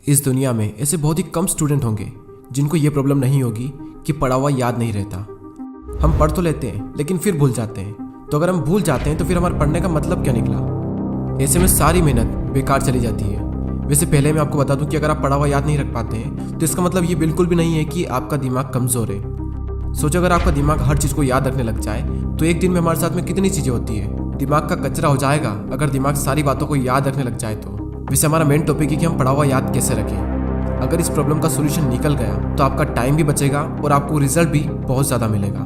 इस दुनिया में ऐसे बहुत ही कम स्टूडेंट होंगे जिनको ये प्रॉब्लम नहीं होगी कि पढ़ा हुआ याद नहीं रहता। हम पढ़ तो लेते हैं लेकिन फिर भूल जाते हैं। तो अगर हम भूल जाते हैं तो फिर हमारे पढ़ने का मतलब क्या निकला? ऐसे में सारी मेहनत बेकार चली जाती है। वैसे पहले मैं आपको बता दूं कि अगर आप पढ़ा हुआ याद नहीं रख पाते हैं तो इसका मतलब ये बिल्कुल भी नहीं है कि आपका दिमाग कमज़ोर है। सोचो अगर आपका दिमाग हर चीज़ को याद रखने लग जाए तो एक दिन में हमारे साथ में कितनी चीज़ें होती है। दिमाग का कचरा हो जाएगा अगर दिमाग सारी बातों को याद रखने लग जाए तो। वैसे हमारा मेन टॉपिक है कि हम पढ़ा हुआ याद कैसे रखें। अगर इस प्रॉब्लम का सोल्यूशन निकल गया तो आपका टाइम भी बचेगा और आपको रिजल्ट भी बहुत ज़्यादा मिलेगा।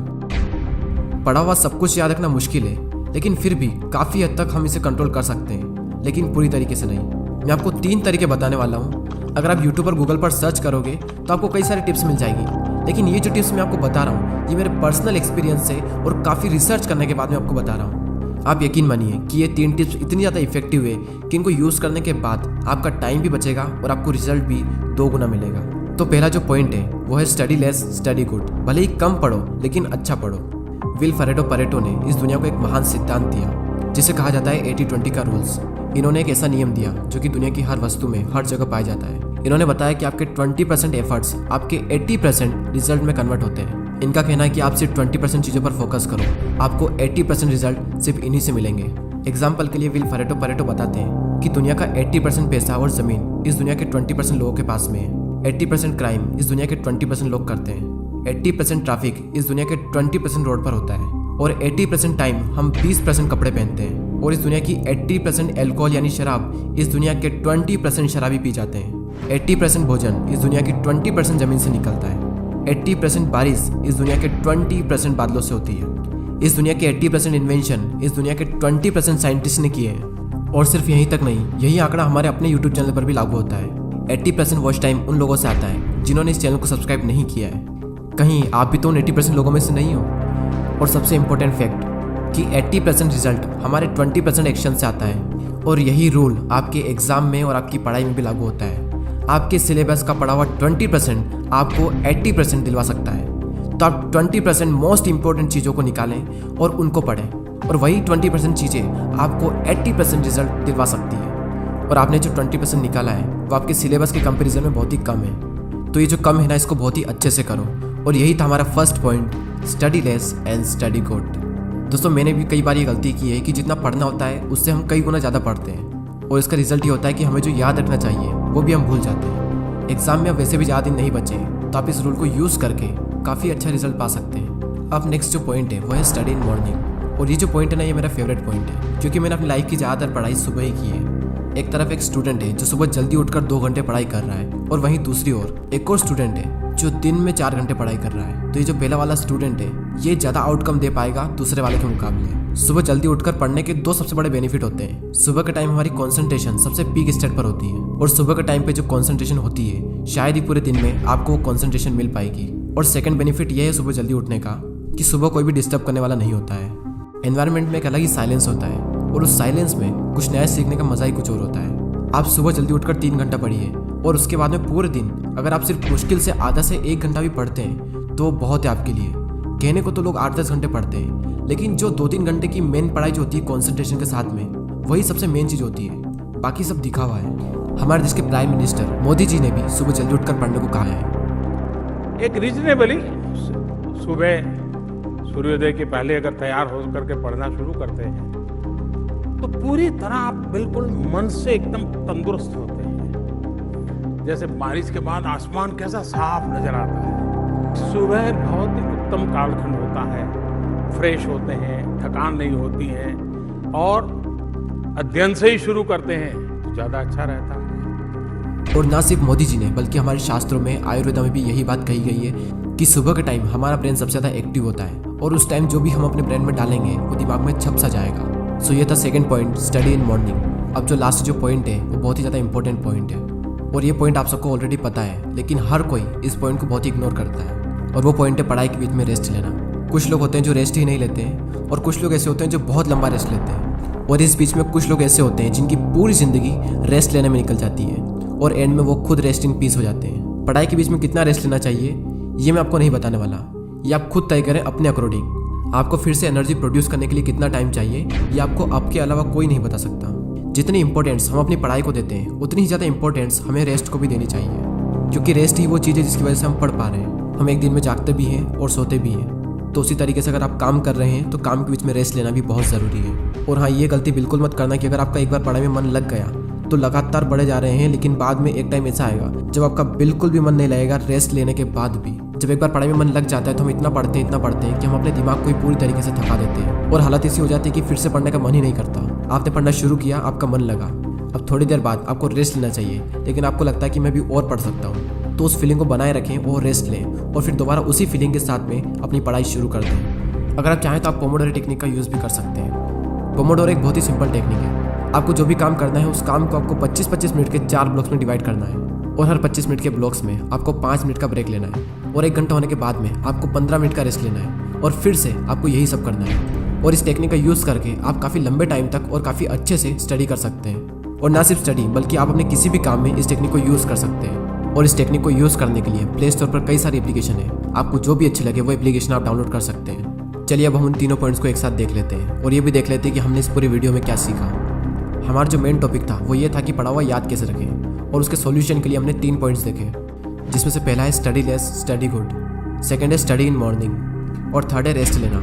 पढ़ा हुआ सब कुछ याद रखना मुश्किल है, लेकिन फिर भी काफ़ी हद तक हम इसे कंट्रोल कर सकते हैं, लेकिन पूरी तरीके से नहीं। मैं आपको 3 तरीके बताने वाला हूँ। अगर आप यूट्यूब पर गूगल पर सर्च करोगे तो आपको कई सारी टिप्स मिल जाएगी, लेकिन ये जो टिप्स मैं आपको बता रहा हूँ ये मेरे पर्सनल एक्सपीरियंस से और काफ़ी रिसर्च करने के बाद मैं आपको बता रहा हूँ। आप यकीन मानिए कि ये 3 टिप्स इतनी ज़्यादा इफेक्टिव है कि इनको यूज़ करने के बाद आपका टाइम भी बचेगा और आपको रिजल्ट भी 2 गुना मिलेगा। तो पहला जो पॉइंट है वो है स्टडी लेस स्टडी गुड। भले ही कम पढ़ो लेकिन अच्छा पढ़ो। विल परेटो ने इस दुनिया को एक महान सिद्धांत दिया जिसे कहा जाता है 80-20 का रूल्स। इन्होंने एक ऐसा नियम दिया जो कि दुनिया की हर वस्तु में हर जगह पाया जाता है। इन्होंने बताया कि आपके 20% एफर्ट्स आपके 80% रिजल्ट में कन्वर्ट होते हैं। इनका कहना है कि आप सिर्फ 20% चीज़ों पर फोकस करो, आपको 80% रिजल्ट सिर्फ इन्हीं से मिलेंगे। एग्जाम्पल के लिए विल परेटो बताते हैं कि दुनिया का 80% पैसा और ज़मीन इस दुनिया के 20% लोगों के पास में है। 80% क्राइम इस दुनिया के 20% लोग करते हैं। 80% ट्रैफिक इस दुनिया के 20% रोड पर होता है। और 80% टाइम हम 20% कपड़े पहनते हैं। और इस दुनिया की 80% एल्कोहल यानी शराब इस दुनिया के 20% शराबी पी जाते हैं। 80% भोजन इस दुनिया की 20% जमीन से निकलता है। 80% बारिश इस दुनिया के 20% बादलों से होती है। इस दुनिया के 80% इन्वेंशन इस दुनिया के 20% साइंटिस्ट ने किए हैं। और सिर्फ यहीं तक नहीं, यही आंकड़ा हमारे अपने यूट्यूब चैनल पर भी लागू होता है। 80% वॉच टाइम उन लोगों से आता है जिन्होंने इस चैनल को सब्सक्राइब नहीं किया है। कहीं आप भी तो उन 80% लोगों में से नहीं हो। और सबसे इम्पोर्टेंट फैक्ट कि 80% रिजल्ट हमारे 20% एक्शन से आता है। और यही रूल आपके एग्जाम में और आपकी पढ़ाई में भी लागू होता है। आपके सिलेबस का पढ़ा हुआ 20% आपको 80% दिलवा सकता है। तो आप 20% मोस्ट इंपॉर्टेंट चीज़ों को निकालें और उनको पढ़ें, और वही 20% चीज़ें आपको 80% रिजल्ट दिलवा सकती है। और आपने जो 20% निकाला है वो आपके सिलेबस के कंपैरिजन में बहुत ही कम है। तो ये जो कम है ना, इसको बहुत ही अच्छे से करो। और यही था हमारा first point, study less and study good. दोस्तों, मैंने भी कई बार ये गलती की है कि जितना पढ़ना होता है उससे हम कई गुना ज़्यादा पढ़ते हैं, और इसका रिजल्ट ये होता है कि हमें जो याद रखना चाहिए वो भी हम भूल जाते हैं। एग्जाम में अब वैसे भी ज़्यादा दिन नहीं बचे, तो आप इस रूल को यूज़ करके काफ़ी अच्छा रिजल्ट पा सकते हैं। अब नेक्स्ट जो पॉइंट है वो है स्टडी इन मॉर्निंग। और ये जो पॉइंट है ना, ये मेरा फेवरेट पॉइंट है, क्योंकि मैंने अपनी लाइफ की ज़्यादातर पढ़ाई सुबह ही की है। एक तरफ एक स्टूडेंट है जो सुबह जल्दी उठकर 2 घंटे पढ़ाई कर रहा है, और वहीं दूसरी ओर एक और स्टूडेंट है जो दिन में 4 घंटे पढ़ाई कर रहा है। तो ये जो पहला वाला स्टूडेंट है ये ज़्यादा आउटकम दे पाएगा दूसरे वाले के मुकाबले। सुबह जल्दी उठकर पढ़ने के 2 सबसे बड़े बेनिफिट होते हैं। सुबह के टाइम हमारी कंसंट्रेशन सबसे पीक स्टेट पर होती है, और सुबह के टाइम पे जो कंसंट्रेशन होती है शायद ही पूरे दिन में आपको वो कंसंट्रेशन मिल पाएगी। और सेकंड बेनिफिट ये है सुबह जल्दी उठने का कि सुबह कोई भी डिस्टर्ब करने वाला नहीं होता है। एनवायरनमेंट में एक अलग ही साइलेंस होता है, और उस साइलेंस में कुछ नया सीखने का मजा ही कुछ और होता है। आप सुबह जल्दी उठकर 3 घंटा पढ़िए, और उसके बाद में पूरे दिन अगर आप सिर्फ मुश्किल से आधा से 1 घंटा भी पढ़ते हैं तो बहुत है आपके लिए। कहने को तो लोग 8-10 घंटे पढ़ते हैं, लेकिन जो 2-3 घंटे की मेन पढ़ाई जो होती है कॉन्सेंट्रेशन के साथ में, वही सबसे मेन चीज़ होती है। बाकी सब दिखावा है। हमारे देश के प्राइम मिनिस्टर मोदी जी ने भी सुबह जल्दी उठकर पढ़ने को कहा है। एक रीजनेबली सुबह सूर्योदय के पहले अगर तैयार हो करके पढ़ना शुरू करते हैं तो पूरी तरह आप बिल्कुल मन से एकदम तंदुरुस्त होते हैं। जैसे बारिश के बाद आसमान कैसा साफ नजर आता है। सुबह बहुत ही उत्तम कालखंड होता है, फ्रेश होते हैं, थकान नहीं होती है, और अध्ययन से ही शुरू करते हैं तो ज़्यादा अच्छा रहता है। और ना सिर्फ मोदी जी ने बल्कि हमारे शास्त्रों में, आयुर्वेदा में भी यही बात कही गई है कि सुबह के टाइम हमारा ब्रेन सबसे ज़्यादा एक्टिव होता है, और उस टाइम जो भी हम अपने ब्रेन में डालेंगे वो दिमाग में छप सा जाएगा। सो ये था second point, study in morning. अब जो लास्ट जो पॉइंट है वो बहुत ही ज़्यादा इंपॉर्टेंट पॉइंट है, और ये पॉइंट आप सबको ऑलरेडी पता है, लेकिन हर कोई इस पॉइंट को बहुत ही इग्नोर करता है। और वो पॉइंट है पढ़ाई के बीच में रेस्ट लेना। कुछ लोग होते हैं जो रेस्ट ही नहीं लेते हैं, और कुछ लोग ऐसे होते हैं जो बहुत लंबा रेस्ट लेते हैं, और इस बीच में कुछ लोग ऐसे होते हैं जिनकी पूरी ज़िंदगी रेस्ट लेने में निकल जाती है, और एंड में वो खुद रेस्ट इन पीस हो जाते हैं। पढ़ाई के बीच में कितना रेस्ट लेना चाहिए ये मैं आपको नहीं बताने वाला, ये आप खुद तय करें अपने अकॉर्डिंग। आपको फिर से एनर्जी प्रोड्यूस करने के लिए कितना टाइम चाहिए ये आपको आपके अलावा कोई नहीं बता सकता। जितनी इंपॉर्टेंस हम अपनी पढ़ाई को देते हैं उतनी ही ज़्यादा इंपॉर्टेंस हमें रेस्ट को भी देनी चाहिए, क्योंकि रेस्ट ही वो चीज़ है जिसकी वजह से हम पढ़ पा रहे हैं। हम एक दिन में जागते भी हैं और सोते भी हैं। तो उसी तरीके से अगर आप काम कर रहे हैं तो काम के बीच में रेस्ट लेना भी बहुत ज़रूरी है। और हाँ, ये गलती बिल्कुल मत करना कि अगर आपका एक बार पढ़ाई में मन लग गया तो लगातार बढ़े जा रहे हैं, लेकिन बाद में एक टाइम ऐसा आएगा जब आपका बिल्कुल भी मन नहीं लगेगा रेस्ट लेने के बाद भी। जब एक बार पढ़ाई में मन लग जाता है तो हम इतना पढ़ते हैं कि हम अपने दिमाग को ही पूरी तरीके से थका देते हैं और हालत ऐसी हो जाती है कि फिर से पढ़ने का मन ही नहीं करता। आपने पढ़ना शुरू किया, आपका मन लगा, अब थोड़ी देर बाद आपको रेस्ट लेना चाहिए, लेकिन आपको लगता है कि मैं भी और पढ़ सकता हूँ, तो उस फीलिंग को बनाए रखें और रेस्ट लें और फिर दोबारा उसी फीलिंग के साथ में अपनी पढ़ाई शुरू कर दें। अगर आप चाहें तो आप पोमोडोरो टेक्निक का यूज़ भी कर सकते हैं। पोमोडोरो एक बहुत ही सिंपल टेक्निक है। आपको जो भी काम करना है उस काम को आपको 25-25 मिनट के 4 ब्लॉक्स में डिवाइड करना है और हर 25 मिनट के ब्लॉक्स में आपको 5 मिनट का ब्रेक लेना है और 1 घंटा होने के बाद में आपको 15 मिनट का रेस्ट लेना है और फिर से आपको यही सब करना है। और इस टेक्निक का यूज़ करके आप काफ़ी लंबे टाइम तक और काफ़ी अच्छे से स्टडी कर सकते हैं। और ना सिर्फ स्टडी बल्कि आप अपने किसी भी काम में इस टेक्निक को यूज़ कर सकते हैं। और इस टेक्निक को यूज़ करने के लिए प्ले स्टोर पर कई सारी एप्लीकेशन है, आपको जो भी अच्छी लगे वो एप्लीकेशन आप डाउनलोड कर सकते हैं। चलिए अब हम उन तीनों पॉइंट्स को एक साथ देख लेते हैं और ये भी देख लेते हैं कि हमने इस पूरी वीडियो में क्या सीखा। हमारा जो मेन टॉपिक था वो ये था कि पढ़ा हुआ याद कैसे रखें, और उसके सॉल्यूशन के लिए हमने 3 पॉइंट्स देखे, जिसमें से पहला है study less study good, second है स्टडी इन मॉर्निंग और थर्ड है रेस्ट लेना।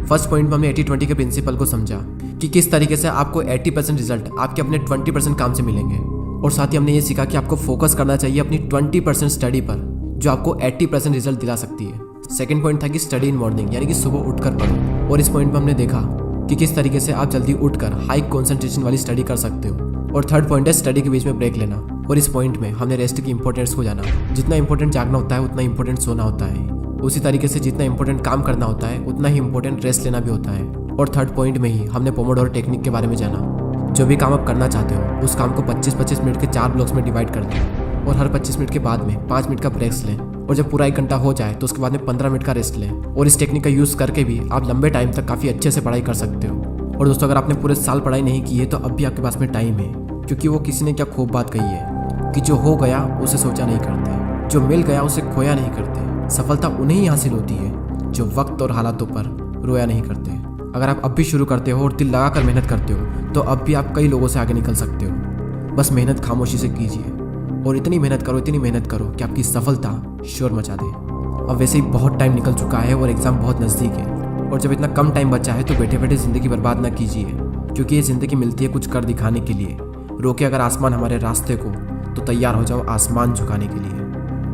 फर्स्ट पॉइंट में हमने 80-20 के प्रिंसिपल को समझा कि किस तरीके से आपको 80% रिजल्ट आपके अपने 20% काम से मिलेंगे, और साथ ही हमने ये सीखा कि आपको फोकस करना चाहिए अपनी 20% स्टडी पर जो आपको 80% रिजल्ट दिला सकती है। सेकंड पॉइंट था कि स्टडी इन मॉर्निंग, यानी कि सुबह उठकर पढ़ो, और इस पॉइंट में हमने देखा कि किस तरीके से आप जल्दी उठकर हाई कॉन्सेंट्रेशन वाली स्टडी कर सकते हो। और थर्ड पॉइंट है स्टडी के बीच में ब्रेक लेना, और इस पॉइंट में हमने रेस्ट की इंपॉर्टेंस को जाना। जितना इंपॉर्टेंट जागना होता है उतना इंपॉर्टेंट सोना होता है, उसी तरीके से जितना इंपॉर्टेंट काम करना होता है उतना ही इंपॉर्टेंट रेस्ट लेना भी होता है। और थर्ड पॉइंट में ही हमने पोमोडोरो टेक्निक के बारे में जाना। जो भी काम आप करना चाहते हो उस काम को 25-25 मिनट के 4 ब्लॉक्स में डिवाइड कर दें और हर 25 मिनट के बाद में 5 मिनट का ब्रेक्स लें, और जब पूरा 1 घंटा हो जाए तो उसके बाद में 15 मिनट का रेस्ट लें। और इस टेक्निक का यूज़ करके भी आप लंबे टाइम तक काफ़ी अच्छे से पढ़ाई कर सकते हो। और दोस्तों, अगर आपने पूरे साल पढ़ाई नहीं की है तो अब भी आपके पास में टाइम है, क्योंकि वो किसी ने क्या खूब बात कही है कि जो हो गया उसे सोचा नहीं करते, जो मिल गया उसे खोया नहीं करते। सफलता उन्हें ही हासिल होती है जो वक्त और हालातों पर रोया नहीं करते। अगर आप अब भी शुरू करते हो और दिल लगा कर मेहनत करते हो तो अब भी आप कई लोगों से आगे निकल सकते हो। बस मेहनत खामोशी से कीजिए और इतनी मेहनत करो कि आपकी सफलता शोर मचा दे। अब वैसे ही बहुत टाइम निकल चुका है और एग्ज़ाम बहुत नज़दीक है, और जब इतना कम टाइम बचा है तो बैठे बैठे ज़िंदगी बर्बाद ना कीजिए, क्योंकि ये ज़िंदगी मिलती है कुछ कर दिखाने के लिए। रोके अगर आसमान हमारे रास्ते को तो तैयार हो जाओ आसमान झुकाने के लिए।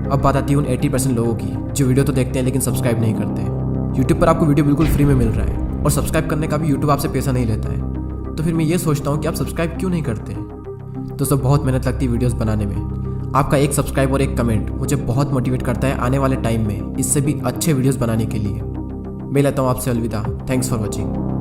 अब बात आती है उन 80% लोगों की जो वीडियो तो देखते हैं लेकिन सब्सक्राइब नहीं करते। यूट्यूब पर आपको वीडियो बिल्कुल फ्री में मिल रहा है और सब्सक्राइब करने का भी यूट्यूब आपसे पैसा नहीं लेता है, तो फिर मैं ये सोचता हूँ कि आप सब्सक्राइब क्यों नहीं करते। दोस्तों, बहुत मेहनत लगती है वीडियोस बनाने में। आपका एक सब्सक्राइब और एक कमेंट मुझे बहुत मोटिवेट करता है आने वाले टाइम में इससे भी अच्छे वीडियोस बनाने के लिए। मैं लेता हूँ आपसे अलविदा। Thanks for watching.